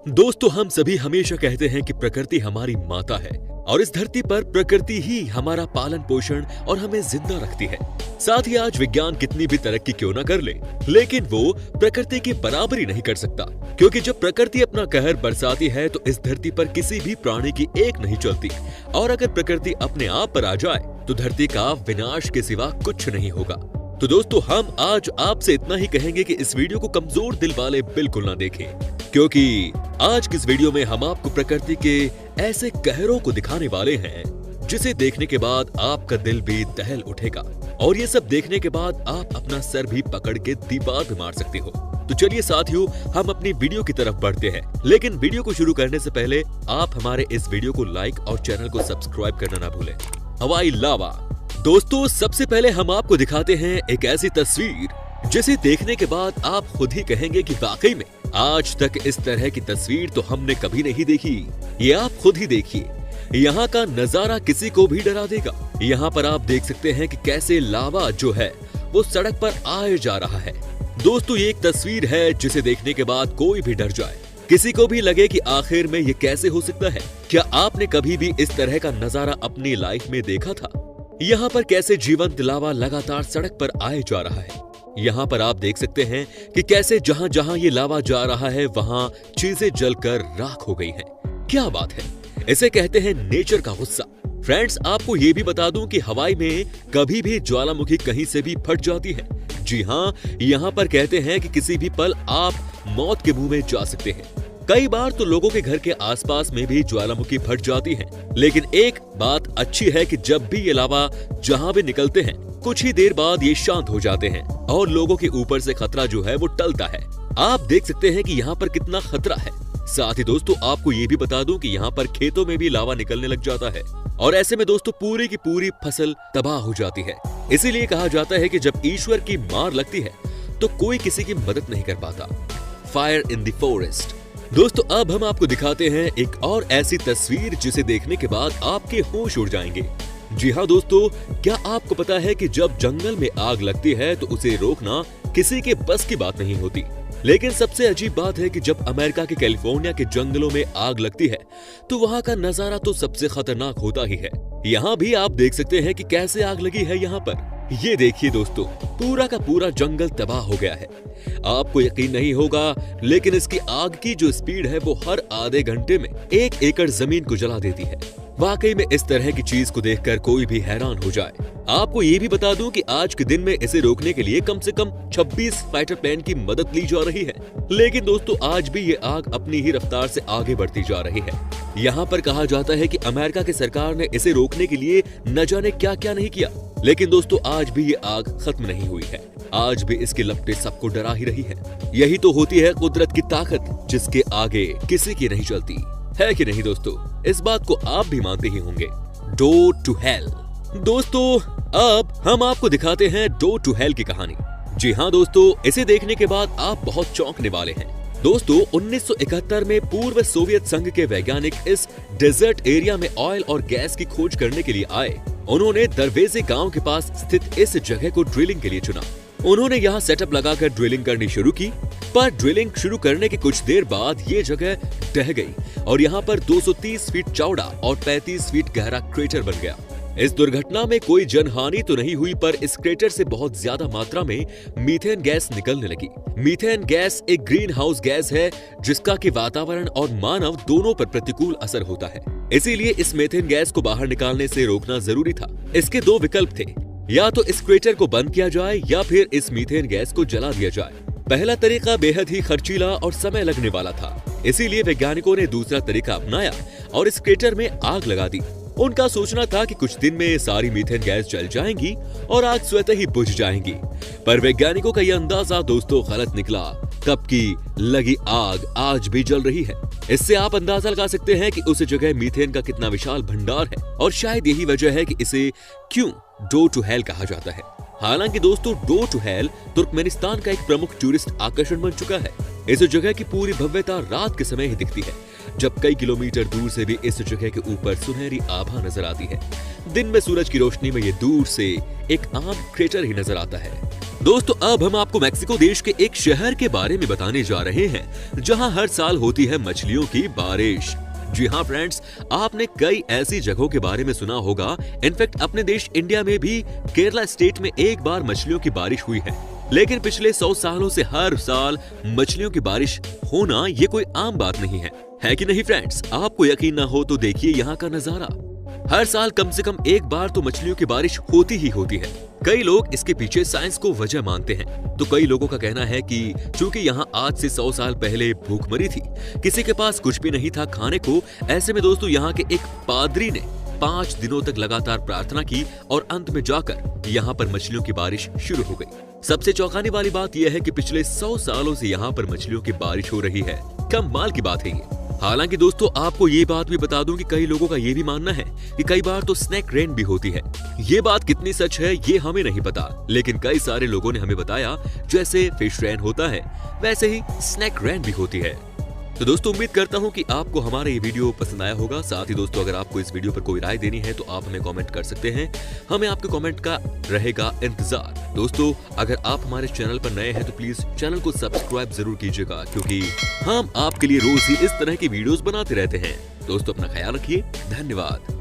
दोस्तों, हम सभी हमेशा कहते हैं कि प्रकृति हमारी माता है और इस धरती पर प्रकृति ही हमारा पालन पोषण और हमें जिंदा रखती है। साथ ही आज विज्ञान कितनी भी तरक्की क्यों ना कर ले, लेकिन वो प्रकृति की बराबरी नहीं कर सकता, क्योंकि जब प्रकृति अपना कहर बरसाती है तो इस धरती पर किसी भी प्राणी की एक नहीं चलती, और अगर प्रकृति अपने आप पर आ जाए तो धरती का विनाश के सिवा कुछ नहीं होगा। तो दोस्तों, हम आज आपसे इतना ही कहेंगे कि इस वीडियो को कमजोर दिल वाले बिल्कुल ना देखें, क्योंकि आज की इस वीडियो में हम आपको प्रकृति के ऐसे कहरों को दिखाने वाले हैं जिसे देखने के बाद आपका दिल भी दहल उठेगा, और ये सब देखने के बाद आप अपना सर भी पकड़ के दीवार पे मार सकते हो। तो चलिए साथियों, हम अपनी वीडियो की तरफ बढ़ते हैं, लेकिन वीडियो को शुरू करने से पहले आप हमारे इस वीडियो को लाइक और चैनल को सब्सक्राइब करना ना भूलें। हवाई लावा। दोस्तों, सबसे पहले हम आपको दिखाते हैं एक ऐसी तस्वीर जिसे देखने के बाद आप खुद ही कहेंगे कि वाकई में आज तक इस तरह की तस्वीर तो हमने कभी नहीं देखी। ये आप खुद ही देखिए, यहाँ का नजारा किसी को भी डरा देगा। यहाँ पर आप देख सकते हैं कि कैसे लावा जो है वो सड़क पर आए जा रहा है। दोस्तों, ये एक तस्वीर है जिसे देखने के बाद कोई भी डर जाए, किसी को भी लगे कि आखिर में ये कैसे हो सकता है। क्या आपने कभी भी इस तरह का नजारा अपनी लाइफ में देखा था? यहाँ पर कैसे जीवंत लावा लगातार सड़क पर आए जा रहा है। यहाँ पर आप देख सकते हैं कि कैसे जहां जहां ये लावा जा रहा है वहां चीजें जलकर राख हो गई हैं। क्या बात है, इसे कहते हैं नेचर का गुस्सा। फ्रेंड्स, आपको ये भी बता दूं कि हवाई में कभी भी ज्वालामुखी कहीं से भी फट जाती है। जी हाँ, यहाँ पर कहते हैं कि किसी भी पल आप मौत के मुंह में जा सकते हैं। कई बार तो लोगों के घर के आसपास में भी ज्वालामुखी फट जाती है, लेकिन एक बात अच्छी है कि जब भी ये लावा जहां भी निकलते हैं कुछ ही देर बाद ये शांत हो जाते हैं और लोगों के ऊपर से खतरा जो है वो टलता है। आप देख सकते हैं कि यहाँ पर कितना खतरा है। साथ ही दोस्तों, आपको ये भी बता दूं कि यहाँ पर खेतों में भी लावा निकलने लग जाता है, और ऐसे में दोस्तों पूरी की पूरी फसल तबाह हो जाती है। इसीलिए कहा जाता है कि जब ईश्वर की मार लगती है तो कोई किसी की मदद नहीं कर पाता। Fire in the forest. दोस्तों, अब हम आपको दिखाते हैं एक और ऐसी तस्वीर जिसे देखने के बाद आपके होश उड़ जाएंगे। जी हाँ दोस्तों, क्या आपको पता है कि जब जंगल में आग लगती है तो उसे रोकना किसी के बस की बात नहीं होती। लेकिन सबसे अजीब बात है कि जब अमेरिका के कैलिफोर्निया के जंगलों में आग लगती है तो वहाँ का नजारा तो सबसे खतरनाक होता ही है। यहाँ भी आप देख सकते हैं कि कैसे आग लगी है। यहाँ पर ये देखिए दोस्तों, पूरा का पूरा जंगल तबाह हो गया है। आपको यकीन नहीं होगा, लेकिन इसकी आग की जो स्पीड है वो हर आधे घंटे में 1 एकड़ जमीन को जला देती है। वाकई में इस तरह की चीज को देखकर कोई भी हैरान हो जाए। आपको ये भी बता दूं कि आज के दिन में इसे रोकने के लिए कम से कम 26 फाइटर प्लेन की मदद ली जा रही है, लेकिन दोस्तों आज भी ये आग अपनी ही रफ्तार से आगे बढ़ती जा रही है। यहाँ पर कहा जाता है कि अमेरिका की सरकार ने इसे रोकने के लिए न जाने क्या क्या नहीं किया, लेकिन दोस्तों आज भी ये आग खत्म नहीं हुई है। आज भी इसकी लपटें सबको डरा ही रही है। यही तो होती है कुदरत की ताकत, जिसके आगे किसी की नहीं चलती, है कि नहीं दोस्तों? इस बात को आप भी मानते ही होंगे। Door to hell. दोस्तों, अब हम आपको दिखाते हैं डोर टू हेल की कहानी। जी हाँ दोस्तों, इसे देखने के बाद आप बहुत चौंकने वाले हैं। दोस्तों, 1971 में पूर्व सोवियत संघ के वैज्ञानिक इस डेजर्ट एरिया में ऑयल और गैस की खोज करने के लिए आए। उन्होंने दरवेजे गांव के पास स्थित इस जगह को ड्रिलिंग के लिए चुना। उन्होंने यहाँ सेटअप लगाकर ड्रिलिंग करनी शुरू की, पर ड्रिलिंग शुरू करने के कुछ देर बाद ये जगह ढह गई और यहाँ पर 230 फीट चौड़ा और 35 फीट गहरा क्रेटर बन गया। इस दुर्घटना में कोई जनहानि तो नहीं हुई, पर इस क्रेटर से बहुत ज्यादा मात्रा में मीथेन गैस निकलने लगी। मीथेन गैस एक ग्रीन हाउस गैस है जिसका कि वातावरण और मानव दोनों पर प्रतिकूल असर होता है। इसीलिए इस मीथेन गैस को बाहर निकालने से रोकना जरूरी था। इसके 2 विकल्प थे, या तो इस क्रेटर को बंद किया जाए या फिर इस मीथेन गैस को जला दिया जाए। पहला तरीका बेहद ही खर्चीला और समय लगने वाला था, इसीलिए वैज्ञानिकों ने दूसरा तरीका अपनाया और इस क्रेटर में आग लगा दी। उनका सोचना था कि कुछ दिन में सारी मीथेन गैस जल जाएंगी और आग स्वतः ही बुझ जाएंगी, पर वैज्ञानिकों का यह अंदाजा दोस्तों गलत निकला। तब की लगी आग आज भी जल रही है। इससे आप अंदाजा लगा सकते हैं कि उस जगह मीथेन का कितना विशाल भंडार है, और शायद यही वजह है कि इसे क्यों डोर टू हेल कहा जाता है। हालांकि दोस्तों, डोर टू हेल तुर्कमेनिस्तान का एक प्रमुख टूरिस्ट आकर्षण बन चुका है। इस जगह की पूरी भव्यता रात के समय ही दिखती है, जब कई किलोमीटर दूर से भी इस जगह के ऊपर सुनहरी आभा नजर आती है। दिन में सूरज की रोशनी में ये दूर से एक आम क्रेटर ही नजर आता है। दोस्तों अब हम आपको मेक्सिको देश के एक शहर के बारे में बताने जा रहे हैं जहां हर साल होती है मछलियों की बारिश। जी हाँ फ्रेंड्स, आपने कई ऐसी जगहों के बारे में सुना होगा। इनफैक्ट अपने देश इंडिया में भी केरला स्टेट में एक बार मछलियों की बारिश हुई है, लेकिन पिछले 100 सालों से हर साल मछलियों की बारिश होना ये कोई आम बात नहीं है कि नहीं फ्रेंड्स? आपको यकीन ना हो तो देखिए यहाँ का नजारा। हर साल कम से कम एक बार तो मछलियों की बारिश होती ही होती है। कई लोग इसके पीछे साइंस को वजह मानते हैं, तो कई लोगों का कहना है कि चूंकि यहाँ आज से 100 साल पहले भूखमरी थी, किसी के पास कुछ भी नहीं था खाने को, ऐसे में दोस्तों यहाँ के एक पादरी ने 5 दिनों तक लगातार प्रार्थना की और अंत में जाकर यहाँ पर मछलियों की बारिश शुरू हो गई। सबसे चौंकाने वाली बात यह है कि पिछले 100 सालों से यहाँ पर मछलियों की बारिश हो रही है। कमाल की बात है ये। हालांकि दोस्तों आपको ये बात भी बता दूं कि कई लोगों का ये भी मानना है कि कई बार तो स्नैक रेन भी होती है। ये बात कितनी सच है ये हमें नहीं पता, लेकिन कई सारे लोगों ने हमें बताया जैसे फिश रेन होता है वैसे ही स्नैक रेन भी होती है। तो दोस्तों उम्मीद करता हूं कि आपको हमारा ये वीडियो पसंद आया होगा। साथ ही दोस्तों अगर आपको इस वीडियो पर कोई राय देनी है तो आप हमें कमेंट कर सकते हैं, हमें आपके कमेंट का रहेगा इंतजार। दोस्तों अगर आप हमारे चैनल पर नए हैं तो प्लीज चैनल को सब्सक्राइब जरूर कीजिएगा, क्योंकि हम आपके लिए रोज ही इस तरह की वीडियोस बनाते रहते हैं। दोस्तों अपना ख्याल रखिए, धन्यवाद।